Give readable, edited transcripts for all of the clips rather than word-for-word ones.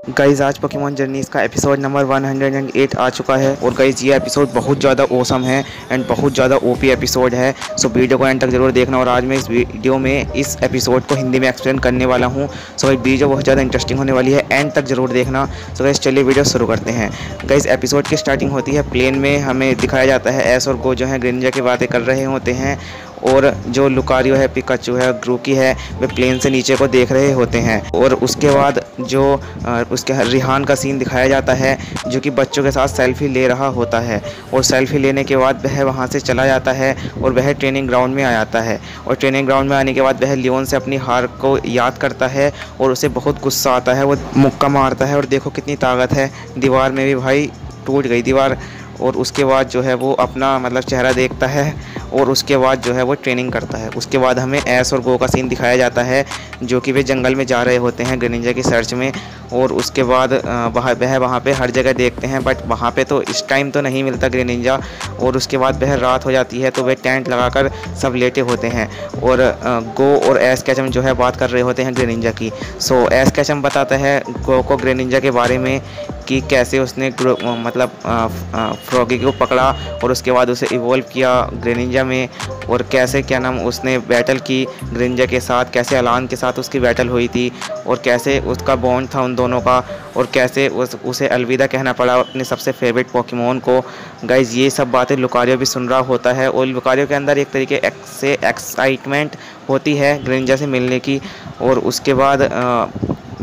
Guys आज Pokemon journeys का episode number 108 आ चुका है और गाइज़ ये एपिसोड बहुत ज़्यादा ओसम है एंड बहुत ज़्यादा ओपी एपिसोड है। सो वीडियो को एंड तक ज़रूर देखना और आज मैं इस वीडियो में इस एपिसोड को हिंदी में एक्सप्लेन करने वाला हूँ। सो गाइज़ वीडियो बहुत ज़्यादा इंटरेस्टिंग होने वाली है, एंड तक ज़रूर देखना। सो गाइज़ चलिए वीडियो शुरू करते हैं। गाइज़ एपिसोड की स्टार्टिंग होती है प्लेन में, हमें दिखाया जाता है एस और गो जो है ग्रेनिंजा की बातें कर रहे होते हैं और जो लुकारियो है, पिकाचू है, ग्रूकी है, वे प्लेन से नीचे को देख रहे होते हैं। और उसके बाद जो उसके रिहान का सीन दिखाया जाता है जो कि बच्चों के साथ सेल्फी ले रहा होता है और सेल्फी लेने के बाद वह वहाँ से चला जाता है और वह ट्रेनिंग ग्राउंड में आ जाता है। और ट्रेनिंग ग्राउंड में आने के बाद वह लियोन से अपनी हार को याद करता है और उसे बहुत गुस्सा आता है। वो मुक्का मारता है और देखो कितनी ताकत है, दीवार में भी भाई टूट गई दीवार। और उसके बाद जो है वो अपना मतलब चेहरा देखता है और उसके बाद जो है वो ट्रेनिंग करता है। उसके बाद हमें एस और गो का सीन दिखाया जाता है जो कि वे जंगल में जा रहे होते हैं ग्रेनिंजा की सर्च में। और उसके बाद वहाँ पे हर जगह देखते हैं, बट वहाँ पे तो इस टाइम तो नहीं मिलता ग्रेनिंजा। और उसके बाद वह रात हो जाती है तो वे टेंट लगाकर सब लेटे होते हैं और गो और एस कैचम जो है बात कर रहे होते हैं ग्रेनिंजा की। सो एस कैचम बताता है गो को ग्रेनिंजा के बारे में कि कैसे उसने मतलब फ्रॉगी को पकड़ा और उसके बाद उसे इवॉल्व किया ग्रेनिंजा में, और कैसे क्या नाम उसने बैटल की ग्रेनिंजा के साथ, कैसे अलान के साथ उसकी बैटल हुई थी और कैसे उसका बॉन्ड था उन दोनों का, और कैसे उसे अलविदा कहना पड़ा अपने सबसे फेवरेट पोकेमॉन को। गाइज ये सब बातें लुकारियो भी सुन रहा होता है और लुकारियो के अंदर एक तरीके से एक्साइटमेंट होती है ग्रेनिंजा से मिलने की। और उसके बाद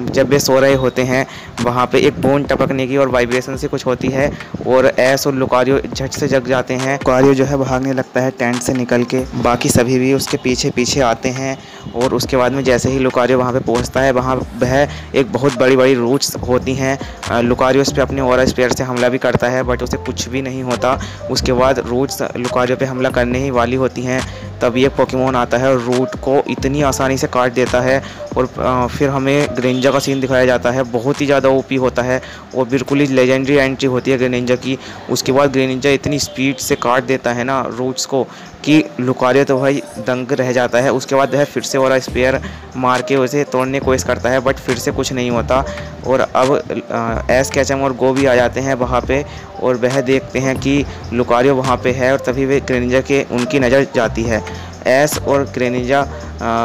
जब वे सो रहे होते हैं वहाँ पे एक बूंद टपकने की और वाइब्रेशन से कुछ होती है और एस और लुकारियो झट से जग जाते हैं। लुकारियो जो है भागने लगता है टेंट से निकल के, बाकी सभी भी उसके पीछे पीछे आते हैं। और उसके बाद में जैसे ही लुकारियो वहाँ पे पहुँचता है वहाँ वह एक बहुत बड़ी बड़ी रूट्स होती हैं। लुकारियो उस पर अपने ऑरा स्पेयर से हमला भी करता है बट उसे कुछ भी नहीं होता। उसके बाद रूट्स लुकारियो पे हमला करने ही वाली होती हैं तब ये पोकेमॉन आता है और रूट को इतनी आसानी से काट देता है। और फिर हमें ग्रेनिंजा का सीन दिखाया जाता है, बहुत ही ज़्यादा ओपी होता है और बिल्कुल ही लेजेंडरी एंट्री होती है ग्रेनिंजा की। उसके बाद ग्रेनिंजा इतनी स्पीड से काट देता है ना रूट्स को कि लुकारियो तो भाई दंग रह जाता है। उसके बाद वह फिर से और स्पेयर मार के उसे तोड़ने की कोशिश करता है बट फिर से कुछ नहीं होता। और अब एस कैचम और गो भी आ जाते हैं वहाँ पे और वह देखते हैं कि लुकारियो वहाँ पे है और तभी वे ग्रेनिंजा के उनकी नज़र जाती है। एस और ग्रेनिंजा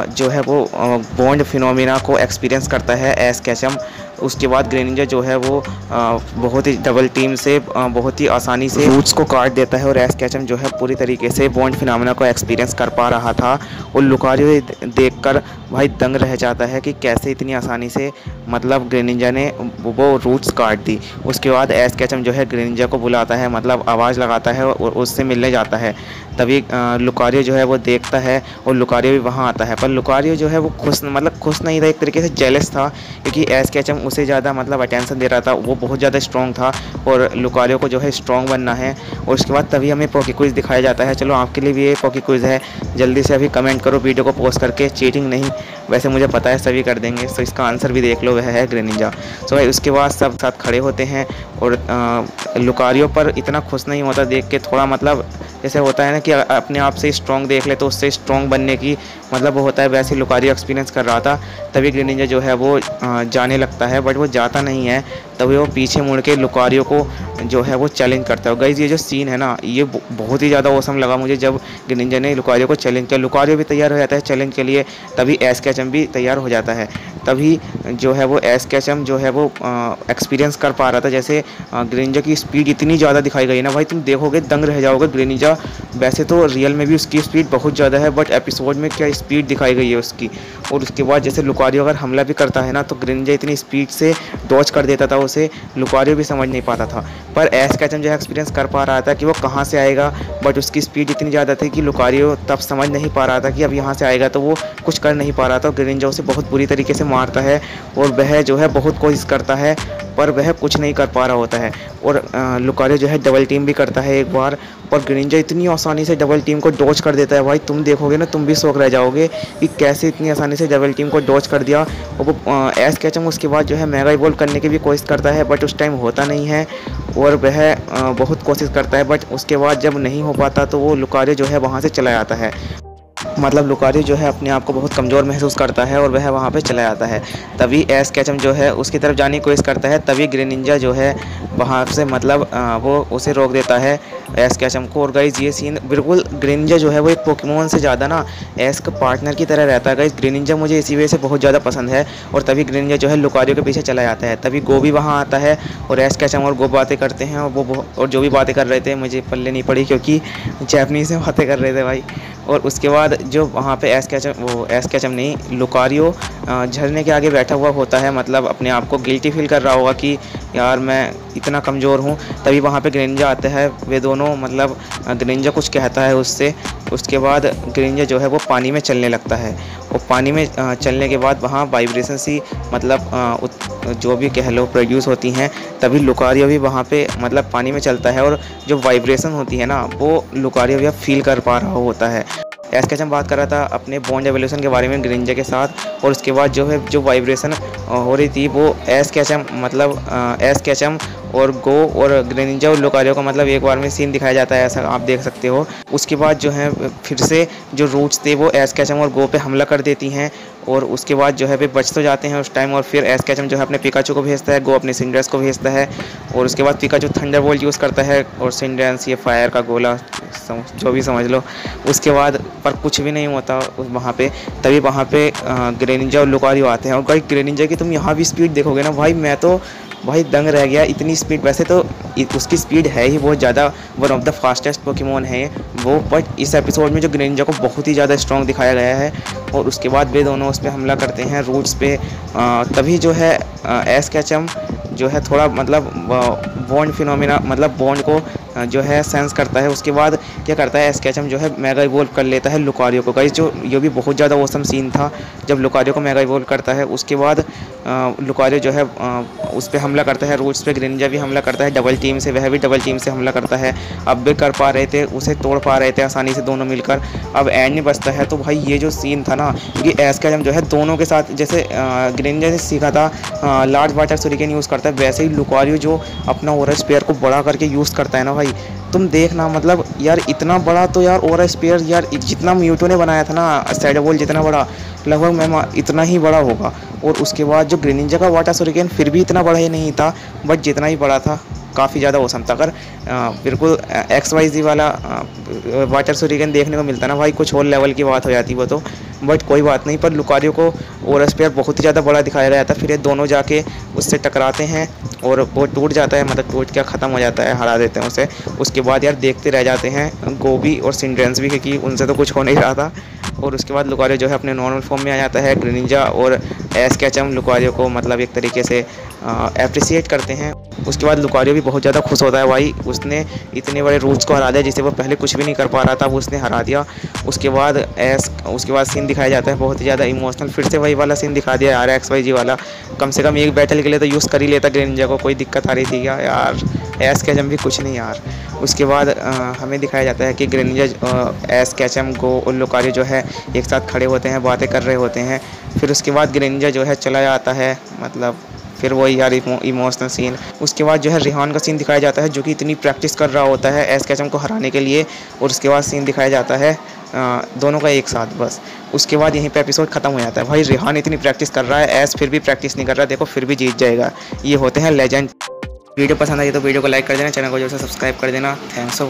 जो है वो बॉन्ड फिनोमिना को एक्सपीरियंस करता है एस कैचम। उसके बाद ग्रेनिंजा जो है वो बहुत ही डबल टीम से बहुत ही आसानी से रूट्स को काट देता है और एस कैचम जो है पूरी तरीके से बॉन्ड फिनोमिना को एक्सपीरियंस कर पा रहा था। और लुकारियो देखकर भाई दंग रह जाता है कि कैसे इतनी आसानी से मतलब ग्रेनिंजा ने वो रूट्स काट दी। उसके बाद एस कैचम जो है ग्रेनिंजा को बुलाता है, मतलब आवाज़ लगाता है और उससे मिलने जाता है। तभी लुकारियो जो है वो देखता है और लुकारियो भी वहाँ आता है, पर लुकारियो जो है वो खुश नहीं था, एक तरीके से जेलस था क्योंकि एस कैचम उसे ज़्यादा मतलब अटेंशन दे रहा था, वो बहुत ज़्यादा स्ट्रॉन्ग था और लुकारियो को जो है स्ट्रॉन्ग बनना है। और उसके बाद तभी हमें पोके क्विज़ दिखाया जाता है। चलो आपके लिए भी ये पोके क्विज़ है, जल्दी से अभी कमेंट करो वीडियो को पोस्ट करके, चीटिंग नहीं, वैसे मुझे पता है सभी कर देंगे। सो इसका आंसर भी देख लो, वह है ग्रेनिंजा। सो भाई उसके बाद सब साथ खड़े होते हैं और लुकारियो पर इतना खुश नहीं होता देख के, थोड़ा मतलब जैसे होता है ना कि अपने आप से स्ट्रॉन्ग देख ले तो उससे स्ट्रॉन्ग बनने की मतलब वो होता है, वैसे लुकारियो एक्सपीरियंस कर रहा था। तभी ग्रेनिंजा जो है वो जाने लगता है बट वो जाता नहीं है, तभी वो पीछे मुड़ के लुकारियो को जो है वो चैलेंज करता है। गाइस ये जो सीन है ना ये बहुत ही ज़्यादा औसम लगा मुझे जब ग्रेनिंजा ने लुकारियो को चैलेंज किया। लुकारियो भी तैयार हो जाता है चैलेंज के लिए, तभी एस कैचम भी तैयार हो जाता है। तभी जो है वो एस कैचम जो है वो एक्सपीरियंस कर पा रहा था, जैसे ग्रेनिंजा की स्पीड इतनी ज़्यादा दिखाई गई ना भाई, तुम देखोगे दंग रह जाओगे। ग्रेनिंजा वैसे तो रियल में भी उसकी स्पीड बहुत ज़्यादा है बट एपिसोड में क्या स्पीड दिखाई गई है उसकी। और उसके बाद जैसे लुकारियो अगर हमला भी करता है ना तो ग्रेनिंजा इतनी स्पीड से डॉज कर देता था उसे, लुकारियो भी समझ नहीं पाता था। पर एस कैचम जो है एक्सपीरियंस कर पा रहा था कि वो कहाँ से आएगा, बट उसकी स्पीड इतनी ज़्यादा थी कि लुकारियो तब समझ नहीं पा रहा था कि अब यहाँ से आएगा, तो वो कुछ कर नहीं पा रहा था। ग्रेनिंजा उसे बहुत बुरी तरीके से मारता है और वह जो है बहुत कोशिश करता है पर वह कुछ नहीं कर पा रहा होता है। और लुकारियो जो है डबल टीम भी करता है एक बार, और ग्रेनिंजा इतनी आसानी से डबल टीम को डॉज कर देता है भाई, तुम देखोगे ना तुम भी शौक रह जाओगे कि कैसे इतनी आसानी से डबल टीम को डॉज कर दिया। और वो एस कैचम उसके बाद जो है मेगा इवॉल्व करने की भी कोशिश करता है बट उस टाइम होता नहीं है और वह बहुत कोशिश करता है बट उसके बाद जब नहीं हो पाता तो वो लुकारियो जो है वहाँ से चला जाता है। मतलब लुकारियो जो है अपने आप को बहुत कमज़ोर महसूस करता है और वह वहाँ पे चला जाता है। तभी एस केचम जो है उसकी तरफ जाने की कोशिश करता है, तभी ग्रेनिंजा जो है वहाँ से मतलब वो उसे रोक देता है एस केचम को। और गाइस ये सीन बिल्कुल, ग्रेनिंजा जो है वो एक पोकेमोन से ज़्यादा ना एस का पार्टनर की तरह रहता है गाइस। ग्रेनिंजा मुझे इसी वजह से बहुत ज़्यादा पसंद है। और तभी ग्रेनिंजा जो है लुकारियो के पीछे चला जाता है। तभी गो भी वहाँ आता है और एस केचम और गो बातें करते हैं। और जो भी बातें कर रहे थे मुझे पल्ले नहीं पड़ी, क्योंकि जैपनीज़ में बातें कर रहे थे भाई। और उसके बाद जो वहाँ पे एस केचम नहीं, लुकारियो झरने के आगे बैठा हुआ होता है, मतलब अपने आप को गिल्टी फील कर रहा होगा कि यार मैं इतना कमज़ोर हूँ। तभी वहाँ पे ग्रेनिंजा आते हैं, वे दोनों मतलब ग्रेनिंजा कुछ कहता है उससे। उसके बाद ग्रेनिंजा जो है वो पानी में चलने लगता है और पानी में चलने के बाद वहाँ वाइब्रेशन सी मतलब जो भी कह लो प्रोड्यूस होती हैं। तभी लुकारियो भी वहाँ पे मतलब पानी में चलता है और जो वाइब्रेशन होती है ना वो लुकारियो भी फील कर पा रहा होता है। एस केचम बात कर रहा था अपने बॉन्ड एवोल्यूशन के बारे में ग्रेनिंजा के साथ। और उसके बाद जो है जो वाइब्रेशन हो रही थी वो एस केचम और गो और ग्रेनिंजा और लुकारियो का मतलब एक बार में सीन दिखाया जाता है, ऐसा आप देख सकते हो। उसके बाद जो है फिर से जो रूट्स थे वो एस केचम और गो पे हमला कर देती हैं। और उसके बाद जो है वे बच तो जाते हैं उस टाइम। और फिर एस केचम जो है अपने पिकाचू को भेजता है, गो अपने सिंड्रेस को भेजता है। और उसके बाद पिकाचू थंडरबोल्ट यूज़ करता है और सिंड्रेस ये फायर का गोला जो भी समझ लो। उसके बाद पर कुछ भी नहीं होता वहाँ पे। तभी वहाँ पे ग्रेनिंजा और लुकारियो आते हैं। और भाई ग्रेनिंजा की तुम यहाँ भी स्पीड देखोगे ना भाई, मैं तो भाई दंग रह गया, इतनी स्पीड। वैसे तो उसकी स्पीड है ही बहुत ज़्यादा, one of the fastest Pokemon है वो। बट इस एपिसोड में जो ग्रेनिंजा को बहुत ही ज़्यादा स्ट्रॉन्ग दिखाया गया है। और उसके बाद वे दोनों उस पर हमला करते हैं रूट्स पे। तभी जो है एस केचम जो है थोड़ा मतलब बॉन्ड फिनोमिना मतलब बॉन्ड को जो है सेंस करता है। उसके बाद क्या करता है एस केचम जो है मेगा इवोल्व कर लेता है लुकारियो को। गाइस जो ये भी बहुत ज़्यादा औसम सीन था जब लुकारियो को मेगा इवोल्व करता है। उसके बाद लुकारियो जो है उस पर हमला करता है रूट्स पे। ग्रेनिंजा भी हमला करता है डबल टीम से, वह भी डबल टीम से हमला करता है। अब भी कर पा रहे थे, उसे तोड़ पा रहे थे आसानी से दोनों मिलकर। अब एंड में बचता है। तो भाई ये जो सीन था ना, क्योंकि एस केचम जो है दोनों के साथ जैसे ग्रेनिंजा से सीखा था लार्ज वाटर सुरिकेन यूज़ करता है, वैसे ही लुकारियो जो अपना ओरा स्पेयर को बड़ा करके यूज़ करता है ना भाई, तुम देखना मतलब यार इतना बड़ा तो यार ओरा स्पेयर यार जितना म्यूटो ने बनाया था ना सैडोबॉल जितना बड़ा, लगभग मैं इतना ही बड़ा होगा। और उसके बाद जो ग्रेनिंजा का वाटर सुरिकेन फिर भी इतना बड़ा ही नहीं था, बट जितना ही बड़ा था काफ़ी ज़्यादा औसम था। अगर बिल्कुल XYZ वाला वाटर सुरिकेन देखने को मिलता ना भाई, कुछ और लेवल की बात हो जाती वो तो। बट कोई बात नहीं, पर लुकारियो को ओरा स्पेयर बहुत ही ज़्यादा बड़ा दिखाया गया था। फिर ये दोनों जाके उससे टकराते हैं और वो टूट जाता है, मतलब टूट क्या ख़त्म हो जाता है, हरा देते हैं उसे। उसके बाद यार देखते रह जाते हैं गोभी और सिंड्रेंस भी, क्योंकि उनसे तो कुछ हो नहीं रहा था। और उसके बाद लुकारियो जो है अपने नॉर्मल फॉर्म में आ जाता है। ग्रेनिंजा और एस केचम लुकारियो को मतलब एक तरीके से अप्रिसिएट करते हैं। उसके बाद लुकारियो भी बहुत ज़्यादा खुश होता है भाई, उसने इतने बड़े रूट्स को हरा दिया जिसे वो पहले कुछ भी नहीं कर पा रहा था, वो उसने हरा दिया। उसके बाद सीन दिखाया जाता है बहुत ही ज़्यादा इमोशनल। फिर से वही वाला सीन दिखा दिया यार XYZ वाला। कम से कम एक बैटल के लिए तो यूज़ कर ही लेता ग्रेनिंजा को, कोई दिक्कत आ रही थी क्या यार। एस केचम भी कुछ नहीं यार। उसके बाद हमें दिखाया जाता है कि ग्रेनिंजा एस केचम गो और लुकारियो जो है एक साथ खड़े होते हैं, बातें कर रहे होते हैं। फिर उसके बाद ग्रेनिंजा जो है चला जाता है, मतलब फिर वही यार इमोशनल सीन। उसके बाद जो है रिहान का सीन दिखाया जाता है जो कि इतनी प्रैक्टिस कर रहा होता है एस केचम को हराने के लिए। और उसके बाद सीन दिखाया जाता है दोनों का एक साथ, बस उसके बाद यहीं पे एपिसोड खत्म हो जाता है। भाई रिहान इतनी प्रैक्टिस कर रहा है, एस फिर भी प्रैक्टिस नहीं कर रहा, देखो फिर भी जीत जाएगा। ये होते हैं लेजेंड। वीडियो पसंद आई तो वीडियो को लाइक कर देना, चैनल को जो है सब्सक्राइब कर देना। Thanks for